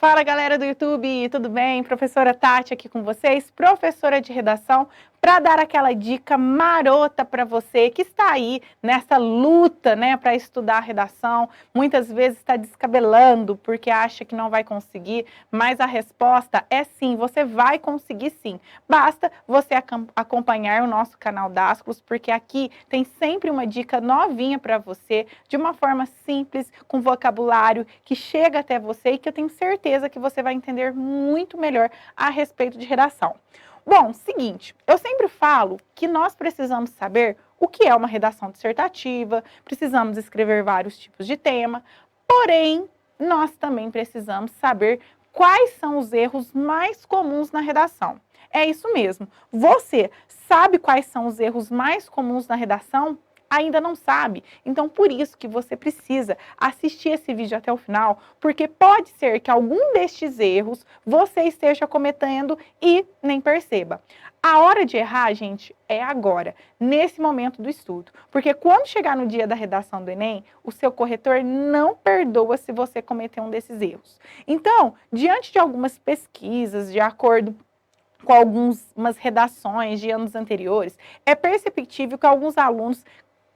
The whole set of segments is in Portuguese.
Fala galera do YouTube, tudo bem? Professora Tati aqui com vocês, professora de redação, para dar aquela dica marota para você que está aí nessa luta, né, para estudar redação. Muitas vezes está descabelando porque acha que não vai conseguir, mas a resposta é sim, você vai conseguir sim. Basta você acompanhar o nosso canal Dasclos, porque aqui tem sempre uma dica novinha para você, de uma forma simples, com vocabulário que chega até você e que eu tenho certeza que você vai entender muito melhor a respeito de redação. Bom, seguinte, eu sempre falo que nós precisamos saber o que é uma redação dissertativa, precisamos escrever vários tipos de tema, porém, nós também precisamos saber quais são os erros mais comuns na redação. É isso mesmo. Você sabe quais são os erros mais comuns na redação? Ainda não sabe? Então, por isso que você precisa assistir esse vídeo até o final, porque pode ser que algum destes erros você esteja cometendo e nem perceba. A hora de errar, gente, é agora, nesse momento do estudo. Porque quando chegar no dia da redação do Enem, o seu corretor não perdoa se você cometer um desses erros. Então, diante de algumas pesquisas, de acordo com algumas redações de anos anteriores, é perceptível que alguns alunos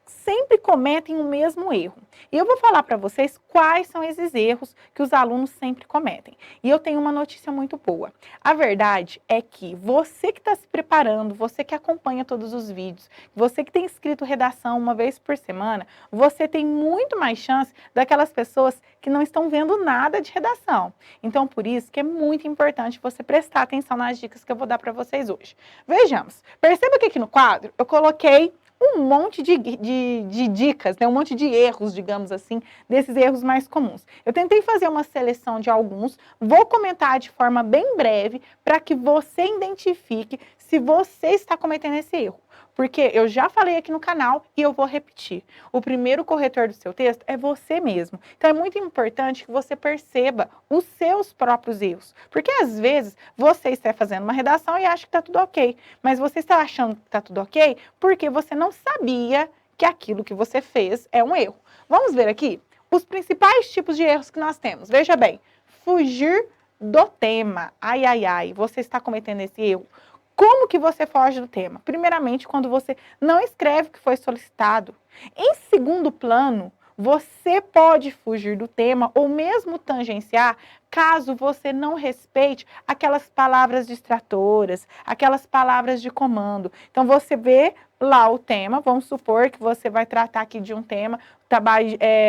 sempre cometem o mesmo erro. E eu vou falar para vocês quais são esses erros que os alunos sempre cometem. E eu tenho uma notícia muito boa. A verdade é que você que está se preparando, você que acompanha todos os vídeos, você que tem escrito redação uma vez por semana, você tem muito mais chance daquelas pessoas que não estão vendo nada de redação. Então, por isso que é muito importante você prestar atenção nas dicas que eu vou dar para vocês hoje. Vejamos, perceba que aqui no quadro eu coloquei um monte de dicas, né? Um monte de erros, digamos assim, desses erros mais comuns. Eu tentei fazer uma seleção de alguns, vou comentar de forma bem breve para que você identifique se você está cometendo esse erro. Porque eu já falei aqui no canal e eu vou repetir. O primeiro corretor do seu texto é você mesmo. Então é muito importante que você perceba os seus próprios erros. Porque às vezes você está fazendo uma redação e acha que está tudo ok. Mas você está achando que está tudo ok porque você não sabia que aquilo que você fez é um erro. Vamos ver aqui os principais tipos de erros que nós temos. Veja bem, fugir do tema. Ai, ai, ai, você está cometendo esse erro. Como que você foge do tema? Primeiramente, quando você não escreve o que foi solicitado. Em segundo plano, você pode fugir do tema ou mesmo tangenciar caso você não respeite aquelas palavras distratoras, aquelas palavras de comando. Então, você vê lá o tema, vamos supor que você vai tratar aqui de um tema,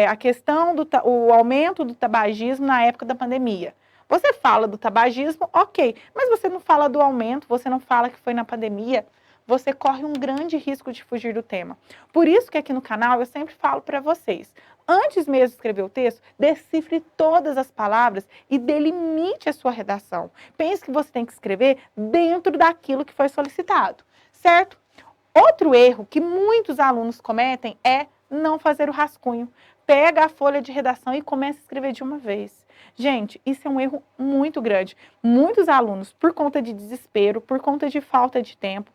a questão do aumento do tabagismo na época da pandemia. Você fala do tabagismo, ok, mas você não fala do aumento, você não fala que foi na pandemia, você corre um grande risco de fugir do tema. Por isso que aqui no canal eu sempre falo para vocês, antes mesmo de escrever o texto, decifre todas as palavras e delimite a sua redação. Pense que você tem que escrever dentro daquilo que foi solicitado, certo? Outro erro que muitos alunos cometem é não fazer o rascunho. Pega a folha de redação e começa a escrever de uma vez. Gente, isso é um erro muito grande. Muitos alunos, por conta de desespero, por conta de falta de tempo,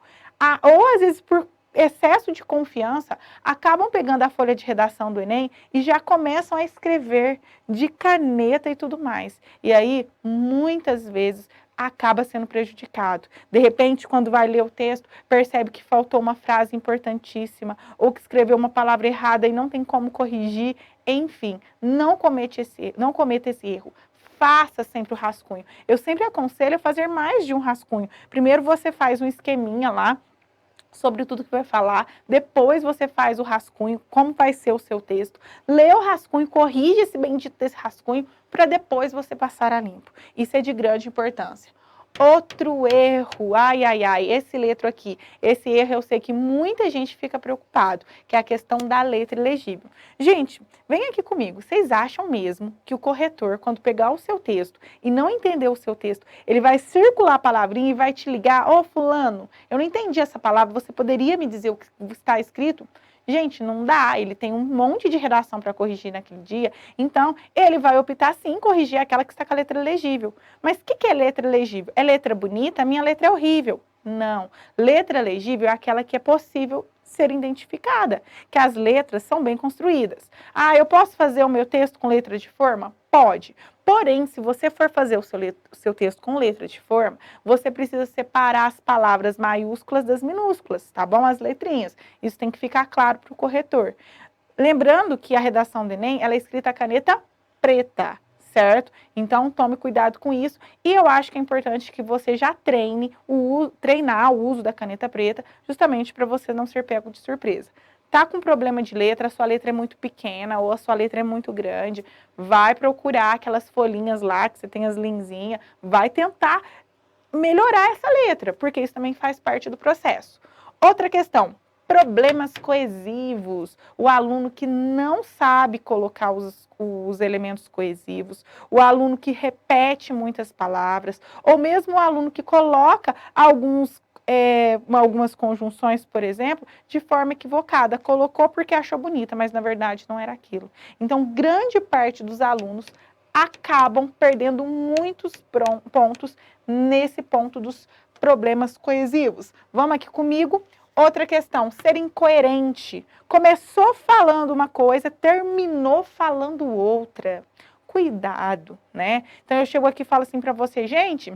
ou às vezes por excesso de confiança, acabam pegando a folha de redação do Enem e já começam a escrever de caneta e tudo mais. E aí, muitas vezes, acaba sendo prejudicado. De repente, quando vai ler o texto, percebe que faltou uma frase importantíssima ou que escreveu uma palavra errada e não tem como corrigir. Enfim, não cometa esse erro. Faça sempre o rascunho. Eu sempre aconselho a fazer mais de um rascunho. Primeiro você faz um esqueminha lá sobre tudo que vai falar, depois você faz o rascunho, como vai ser o seu texto, lê o rascunho, corrige esse bendito desse rascunho, para depois você passar a limpo. Isso é de grande importância. Outro erro, ai, ai, ai, esse letro aqui, esse erro eu sei que muita gente fica preocupado, que é a questão da letra ilegível. Gente, vem aqui comigo, vocês acham mesmo que o corretor, quando pegar o seu texto e não entender o seu texto, ele vai circular a palavrinha e vai te ligar, ô fulano, eu não entendi essa palavra, você poderia me dizer o que está escrito? Gente, não dá, ele tem um monte de redação para corrigir naquele dia, então ele vai optar sim em corrigir aquela que está com a letra legível. Mas o que é letra legível? É letra bonita? A minha letra é horrível. Não, letra legível é aquela que é possível ser identificada, que as letras são bem construídas. Ah, eu posso fazer o meu texto com letra de forma? Pode. Porém, se você for fazer o seu texto com letra de forma, você precisa separar as palavras maiúsculas das minúsculas, tá bom? As letrinhas. Isso tem que ficar claro para o corretor. Lembrando que a redação do Enem, ela é escrita a caneta preta, certo? Então, tome cuidado com isso. E eu acho que é importante que você já treinar o uso da caneta preta, justamente para você não ser pego de surpresa. Tá com problema de letra, a sua letra é muito pequena ou a sua letra é muito grande, vai procurar aquelas folhinhas lá, que você tem as linzinhas, vai tentar melhorar essa letra, porque isso também faz parte do processo. Outra questão, problemas coesivos. O aluno que não sabe colocar os elementos coesivos, o aluno que repete muitas palavras, ou mesmo o aluno que coloca algumas conjunções, por exemplo, de forma equivocada. Colocou porque achou bonita, mas na verdade não era aquilo. Então, grande parte dos alunos acabam perdendo muitos pontos nesse ponto dos problemas coesivos. Vamos aqui comigo? Outra questão, ser incoerente. Começou falando uma coisa, terminou falando outra. Cuidado, né? Então eu chego aqui e falo assim para você, gente,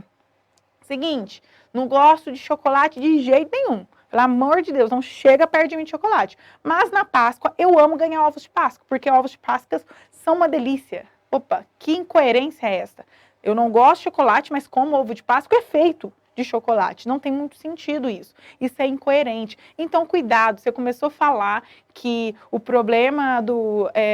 seguinte, não gosto de chocolate de jeito nenhum. Pelo amor de Deus, não chega perto de mim de chocolate. Mas na Páscoa, eu amo ganhar ovos de Páscoa, porque ovos de Páscoa são uma delícia. Opa, que incoerência é esta? Eu não gosto de chocolate, mas como ovo de Páscoa é feito de chocolate. Não tem muito sentido isso. Isso é incoerente. Então, cuidado. Você começou a falar que o problema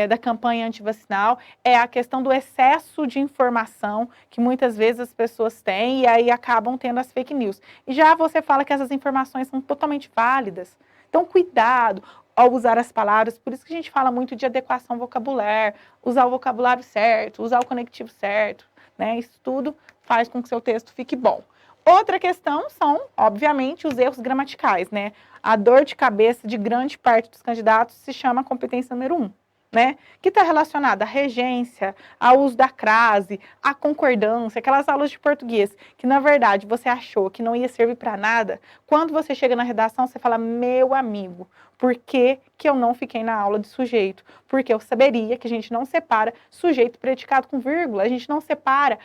da campanha antivacinal é a questão do excesso de informação que muitas vezes as pessoas têm e aí acabam tendo as fake news. E já você fala que essas informações são totalmente válidas. Então, cuidado ao usar as palavras. Por isso que a gente fala muito de adequação vocabular, usar o vocabulário certo, usar o conectivo certo, né? Isso tudo faz com que seu texto fique bom. Outra questão são, obviamente, os erros gramaticais, né? A dor de cabeça de grande parte dos candidatos se chama competência número 1, né? Que está relacionada à regência, ao uso da crase, à concordância, aquelas aulas de português que, na verdade, você achou que não ia servir para nada. Quando você chega na redação, você fala, meu amigo, por que eu não fiquei na aula de sujeito? Porque eu saberia que a gente não separa sujeito e predicado com vírgula, a gente não separa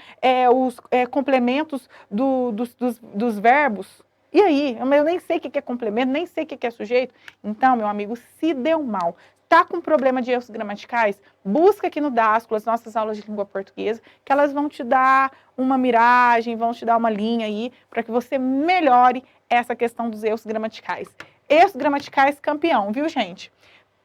os complementos dos verbos. E aí? Eu nem sei o que é complemento, nem sei o que é sujeito. Então, meu amigo, se deu mal. Tá com problema de erros gramaticais? Busca aqui no Dascolo as nossas aulas de língua portuguesa, que elas vão te dar uma miragem, vão te dar uma linha aí, para que você melhore essa questão dos erros gramaticais. Erros gramaticais campeão, viu, gente?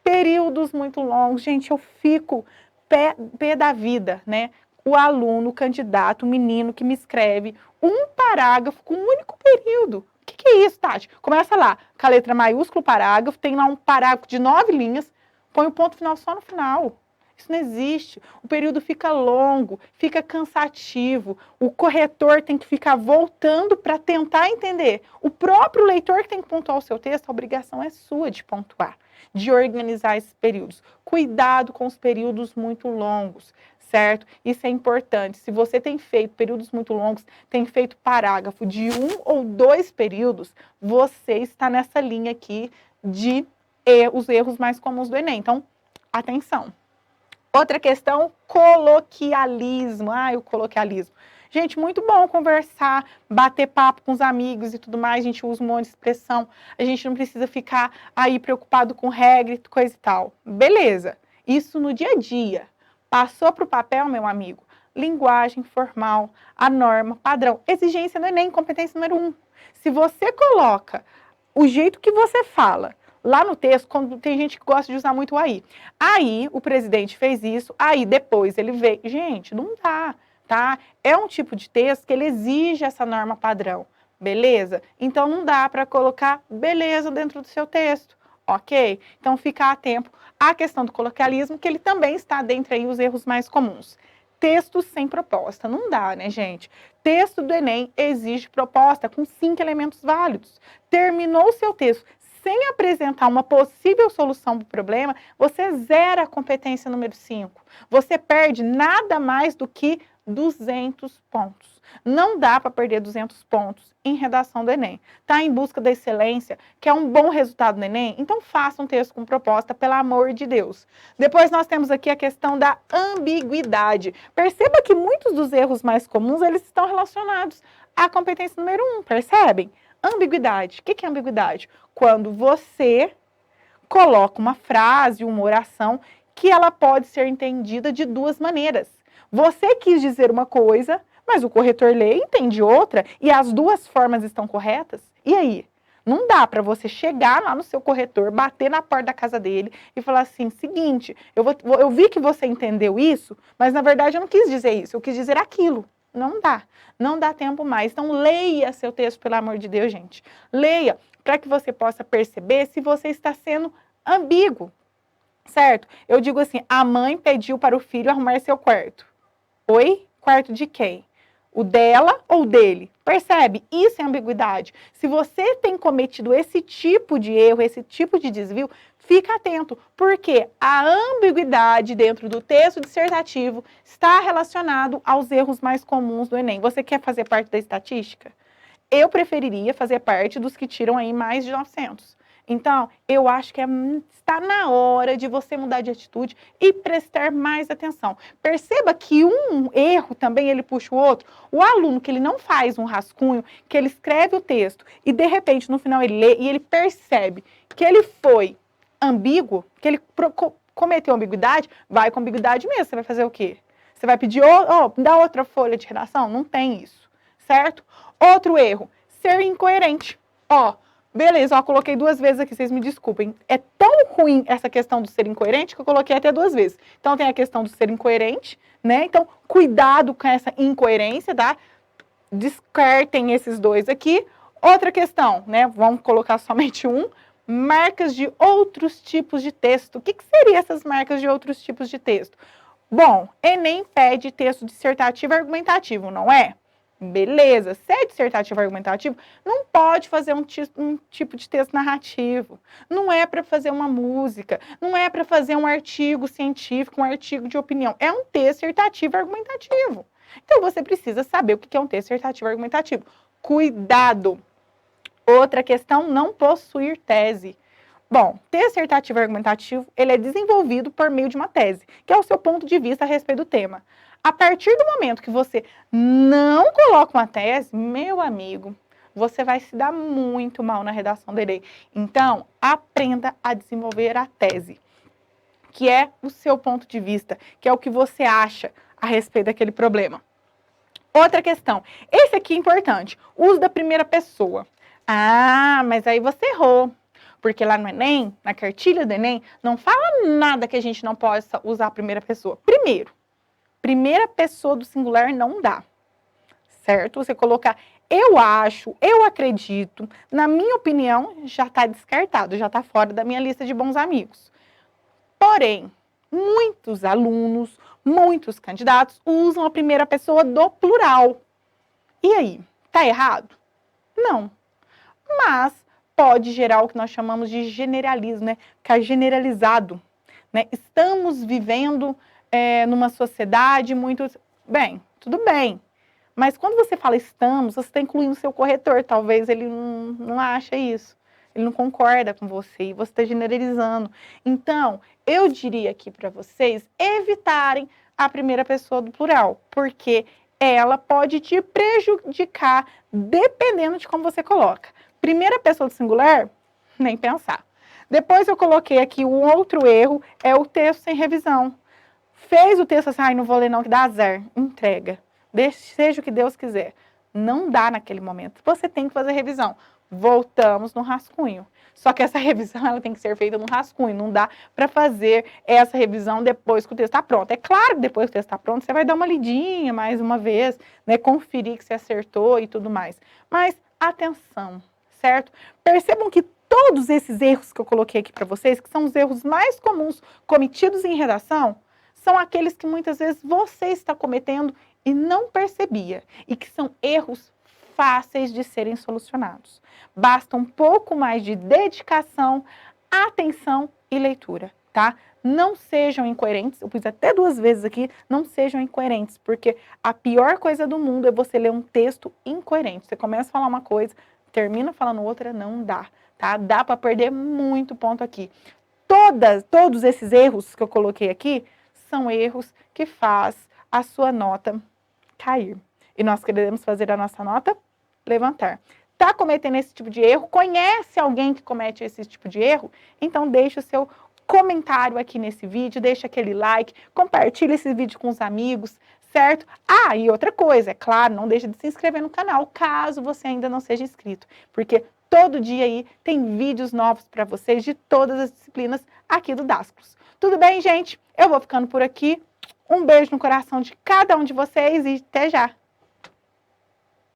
Períodos muito longos, gente, eu fico pé da vida, né? O aluno, o candidato, o menino que me escreve um parágrafo com um único período. O que é isso, Tati? Começa lá, com a letra maiúscula, parágrafo, tem lá um parágrafo de 9 linhas, põe o ponto final só no final. Isso não existe. O período fica longo, fica cansativo. O corretor tem que ficar voltando para tentar entender. O próprio leitor que tem que pontuar o seu texto, a obrigação é sua de pontuar, de organizar esses períodos. Cuidado com os períodos muito longos, certo? Isso é importante. Se você tem feito períodos muito longos, tem feito parágrafo de 1 ou 2 períodos, você está nessa linha aqui de os erros mais comuns do Enem. Então, atenção. Outra questão, coloquialismo. O coloquialismo. Gente, muito bom conversar, bater papo com os amigos e tudo mais. A gente usa um monte de expressão. A gente não precisa ficar aí preocupado com regra e coisa e tal. Beleza. Isso no dia a dia. Passou para o papel, meu amigo. Linguagem formal, a norma, padrão. Exigência do Enem, competência número 1. Se você coloca o jeito que você fala lá no texto, quando tem gente que gosta de usar muito o aí. Aí, o presidente fez isso, aí depois ele veio. Gente, não dá, tá? É um tipo de texto que ele exige essa norma padrão, beleza? Então, não dá para colocar beleza dentro do seu texto, ok? Então, fica atento à questão do coloquialismo, que ele também está dentre aí os erros mais comuns. Textos sem proposta, não dá, né, gente? Texto do Enem exige proposta com 5 elementos válidos. Terminou o seu texto sem apresentar uma possível solução para o problema, você zera a competência número 5. Você perde nada mais do que 200 pontos. Não dá para perder 200 pontos em redação do Enem. Está em busca da excelência, quer um bom resultado no Enem? Então faça um texto com proposta, pelo amor de Deus. Depois nós temos aqui a questão da ambiguidade. Perceba que muitos dos erros mais comuns, eles estão relacionados à competência número 1, percebem? Ambiguidade. O que é ambiguidade? Quando você coloca uma frase, uma oração, que ela pode ser entendida de duas maneiras. Você quis dizer uma coisa, mas o corretor lê e entende outra, e as duas formas estão corretas? E aí? Não dá para você chegar lá no seu corretor, bater na porta da casa dele e falar assim, seguinte, eu vi que você entendeu isso, mas na verdade eu não quis dizer isso, eu quis dizer aquilo. Não dá. Não dá tempo mais. Então leia seu texto, pelo amor de Deus, gente. Leia, para que você possa perceber se você está sendo ambíguo, certo? Eu digo assim, a mãe pediu para o filho arrumar seu quarto. Oi? Quarto de quem? O dela ou dele? Percebe? Isso é ambiguidade. Se você tem cometido esse tipo de erro, esse tipo de desvio, fica atento, porque a ambiguidade dentro do texto dissertativo está relacionado aos erros mais comuns do Enem. Você quer fazer parte da estatística? Eu preferiria fazer parte dos que tiram aí mais de 900. Então, eu acho que está na hora de você mudar de atitude e prestar mais atenção. Perceba que um erro também ele puxa o outro. O aluno que ele não faz um rascunho, que ele escreve o texto e de repente no final ele lê e ele percebe que ele foi ambíguo, que ele cometeu ambiguidade, vai com ambiguidade mesmo. Você vai fazer o quê? Você vai pedir, dá outra folha de redação? Não tem isso, certo? Outro erro, ser incoerente. Beleza, coloquei 2 vezes aqui, vocês me desculpem. É tão ruim essa questão do ser incoerente que eu coloquei até 2 vezes. Então, tem a questão do ser incoerente, né? Então, cuidado com essa incoerência, tá? Descartem esses 2 aqui. Outra questão, né? Vamos colocar somente um. Marcas de outros tipos de texto. O que seriam essas marcas de outros tipos de texto? Bom, Enem pede texto dissertativo e argumentativo, não é? Beleza, se é dissertativo argumentativo, não pode fazer um tipo de texto narrativo. Não é para fazer uma música, não é para fazer um artigo científico, um artigo de opinião. É um texto dissertativo argumentativo. Então, você precisa saber o que é um texto dissertativo argumentativo. Cuidado! Outra questão, não possuir tese. Bom, texto dissertativo argumentativo, ele é desenvolvido por meio de uma tese, que é o seu ponto de vista a respeito do tema. A partir do momento que você não coloca uma tese, meu amigo, você vai se dar muito mal na redação do Enem. Então, aprenda a desenvolver a tese, que é o seu ponto de vista, que é o que você acha a respeito daquele problema. Outra questão, esse aqui é importante, uso da primeira pessoa. Ah, mas aí você errou. Porque lá no Enem, na cartilha do Enem, não fala nada que a gente não possa usar a primeira pessoa. Primeiro, primeira pessoa do singular não dá, certo? Você colocar eu acho, eu acredito, na minha opinião, já está descartado, já está fora da minha lista de bons amigos. Porém, muitos alunos, muitos candidatos usam a primeira pessoa do plural. E aí, tá errado? Não. Mas pode gerar o que nós chamamos de generalismo, né? Ficar generalizado, né? Estamos vivendo numa sociedade muito... Bem, tudo bem. Mas quando você fala estamos, você está incluindo o seu corretor. Talvez ele não acha isso. Ele não concorda com você e você está generalizando. Então, eu diria aqui para vocês evitarem a primeira pessoa do plural, porque ela pode te prejudicar dependendo de como você coloca. Primeira pessoa do singular, nem pensar. Depois eu coloquei aqui um outro erro, é o texto sem revisão. Fez o texto assim, não vou ler não, que dá azar. Entrega. Seja o que Deus quiser. Não dá naquele momento. Você tem que fazer revisão. Voltamos no rascunho. Só que essa revisão ela tem que ser feita no rascunho. Não dá para fazer essa revisão depois que o texto está pronto. É claro que depois que o texto está pronto, você vai dar uma lidinha mais uma vez, né, conferir que você acertou e tudo mais. Mas atenção, certo? Percebam que todos esses erros que eu coloquei aqui para vocês, que são os erros mais comuns cometidos em redação, são aqueles que muitas vezes você está cometendo e não percebia. E que são erros fáceis de serem solucionados. Basta um pouco mais de dedicação, atenção e leitura, tá? Não sejam incoerentes, eu pus até 2 vezes aqui, não sejam incoerentes, porque a pior coisa do mundo é você ler um texto incoerente. Você começa a falar uma coisa, termina falando outra, não dá, tá? Dá para perder muito ponto aqui. Todos esses erros que eu coloquei aqui são erros que faz a sua nota cair. E nós queremos fazer a nossa nota levantar. Está cometendo esse tipo de erro? Conhece alguém que comete esse tipo de erro? Então deixe o seu comentário aqui nesse vídeo, deixa aquele like, compartilha esse vídeo com os amigos, certo? Ah, e outra coisa, é claro, não deixe de se inscrever no canal, caso você ainda não seja inscrito, porque todo dia aí tem vídeos novos para vocês de todas as disciplinas aqui do Dasclos. Tudo bem, gente? Eu vou ficando por aqui. Um beijo no coração de cada um de vocês e até já!